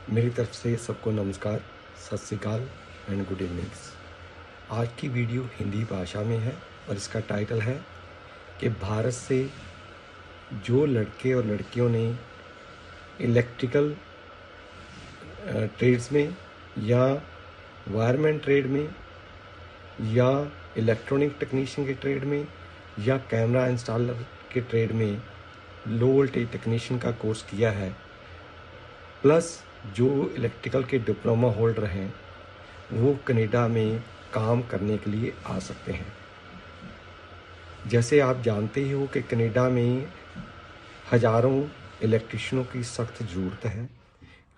मेरी तरफ से सबको नमस्कार, सत श्री अकाल एंड गुड इवनिंग्स। आज की वीडियो हिंदी भाषा में है और इसका टाइटल है कि भारत से जो लड़के और लड़कियों ने इलेक्ट्रिकल ट्रेड्स में या वायरमैन ट्रेड में या इलेक्ट्रॉनिक टेक्नीशियन के ट्रेड में या कैमरा इंस्टॉलर के ट्रेड में लो वोल्टेज टेक्नीशियन का कोर्स किया है, प्लस जो इलेक्ट्रिकल के डिप्लोमा होल्डर हैं वो कनाडा में काम करने के लिए आ सकते हैं। जैसे आप जानते ही हो कि कनाडा में हज़ारों इलेक्ट्रिशियनों की सख्त ज़रूरत है,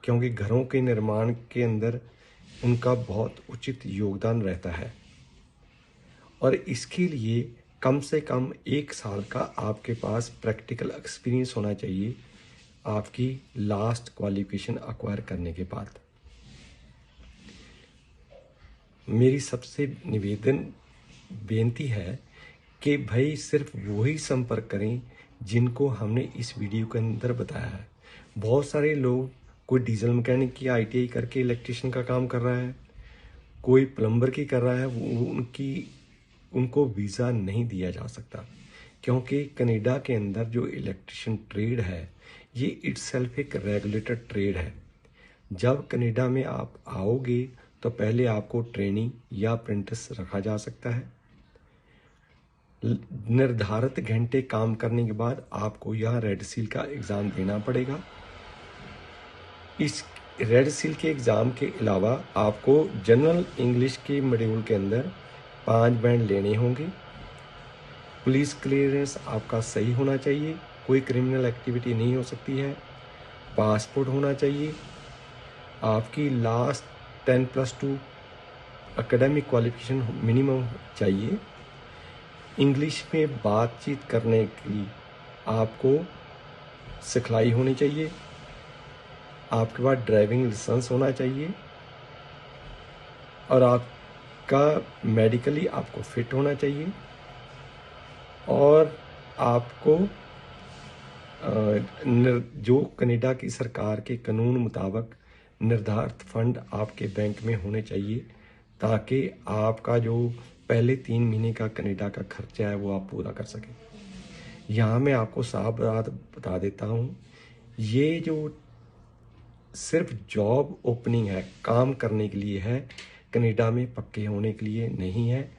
क्योंकि घरों के निर्माण के अंदर उनका बहुत उचित योगदान रहता है और इसके लिए कम से कम 1 साल का आपके पास प्रैक्टिकल एक्सपीरियंस होना चाहिए आपकी लास्ट क्वालिफिकेशन एक्वायर करने के बाद। मेरी सबसे बेनती है कि भाई सिर्फ वही संपर्क करें जिनको हमने इस वीडियो के अंदर बताया है। बहुत सारे लोग, कोई डीजल मैकेनिक की ITI करके इलेक्ट्रिशियन का काम कर रहा है, कोई प्लम्बर की कर रहा है, उनको वीज़ा नहीं दिया जा सकता, क्योंकि कनाडा के अंदर जो इलेक्ट्रिशियन ट्रेड है ये इटसेल्फ एक रेगुलेटेड ट्रेड है। जब कनाडा में आप आओगे तो पहले आपको ट्रेनिंग या अप्रेंटिस रखा जा सकता है। निर्धारित घंटे काम करने के बाद आपको यहाँ रेड सील का एग्ज़ाम देना पड़ेगा। इस रेड सील के एग्ज़ाम के अलावा आपको जनरल इंग्लिश के मॉड्यूल के अंदर 5 बैंड लेने होंगे। पुलिस क्लियरेंस आपका सही होना चाहिए, कोई क्रिमिनल एक्टिविटी नहीं हो सकती है। पासपोर्ट होना चाहिए, आपकी लास्ट 10+2 एकेडमिक क्वालिफिकेशन मिनिमम चाहिए। इंग्लिश में बातचीत करने की आपको सिखलाई होनी चाहिए। आपके पास ड्राइविंग लाइसेंस होना चाहिए और आपका मेडिकली आपको फिट होना चाहिए और आपको जो कनाडा की सरकार के कानून मुताबिक निर्धारित फंड आपके बैंक में होने चाहिए, ताकि आपका जो पहले 3 महीने का कनाडा का खर्चा है वो आप पूरा कर सकें। यहाँ मैं आपको साफ बात बता देता हूँ, ये जो सिर्फ जॉब ओपनिंग है, काम करने के लिए है, कनाडा में पक्के होने के लिए नहीं है।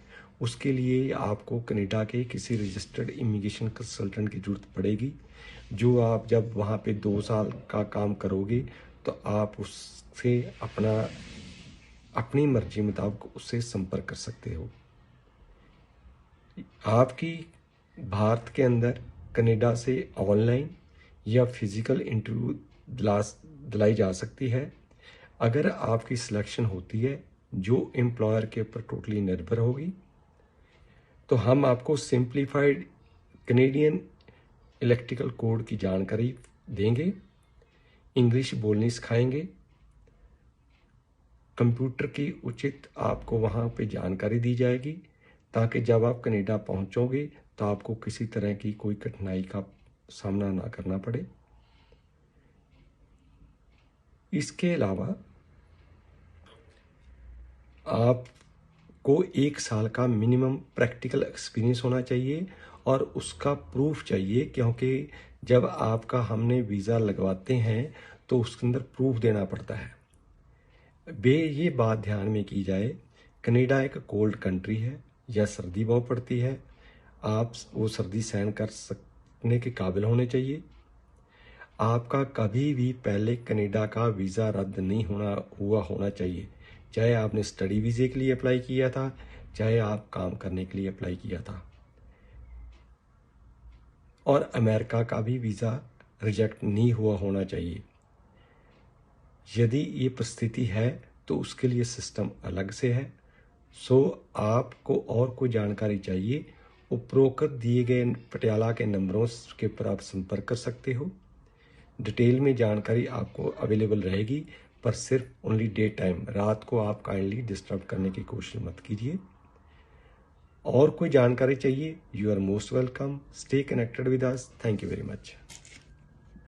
उसके लिए आपको कनाडा के किसी रजिस्टर्ड इमिग्रेशन कंसल्टेंट की ज़रूरत पड़ेगी, जो आप जब वहाँ पे 2 साल का काम करोगे तो आप उससे अपनी मर्जी मुताबिक उससे संपर्क कर सकते हो। आपकी भारत के अंदर कनाडा से ऑनलाइन या फिज़िकल इंटरव्यू दिलाई जा सकती है। अगर आपकी सिलेक्शन होती है, जो एम्प्लॉयर के ऊपर टोटली निर्भर होगी, तो हम आपको सिंप्लीफाइड कनेडियन इलेक्ट्रिकल कोड की जानकारी देंगे, इंग्लिश बोलनी सिखाएंगे, कंप्यूटर की उचित आपको वहाँ पे जानकारी दी जाएगी, ताकि जब आप कनाडा पहुँचोगे तो आपको किसी तरह की कोई कठिनाई का सामना ना करना पड़े। इसके अलावा आपको 1 साल का मिनिमम प्रैक्टिकल एक्सपीरियंस होना चाहिए और उसका प्रूफ चाहिए, क्योंकि जब आपका हमने वीज़ा लगवाते हैं तो उसके अंदर प्रूफ देना पड़ता है। ये बात ध्यान में की जाए, कनाडा एक कोल्ड कंट्री है या सर्दी बहुत पड़ती है, आप वो सर्दी सहन कर सकने के काबिल होने चाहिए। आपका कभी भी पहले कनाडा का वीज़ा रद्द नहीं होना चाहिए, चाहे आपने स्टडी वीज़े के लिए अप्लाई किया था, चाहे आप काम करने के लिए अप्लाई किया था। और अमेरिका का भी वीज़ा रिजेक्ट नहीं हुआ होना चाहिए। यदि ये परिस्थिति है तो उसके लिए सिस्टम अलग से है। आपको और कोई जानकारी चाहिए, उपरोक्त दिए गए पटियाला के नंबरों के ऊपर आप संपर्क कर सकते हो। डिटेल में जानकारी आपको अवेलेबल रहेगी, पर सिर्फ ओनली डे टाइम, रात को आप काइंडली डिस्टर्ब करने की कोशिश मत कीजिए। और कोई जानकारी चाहिए, you are most welcome. Stay connected with us. Thank you very much.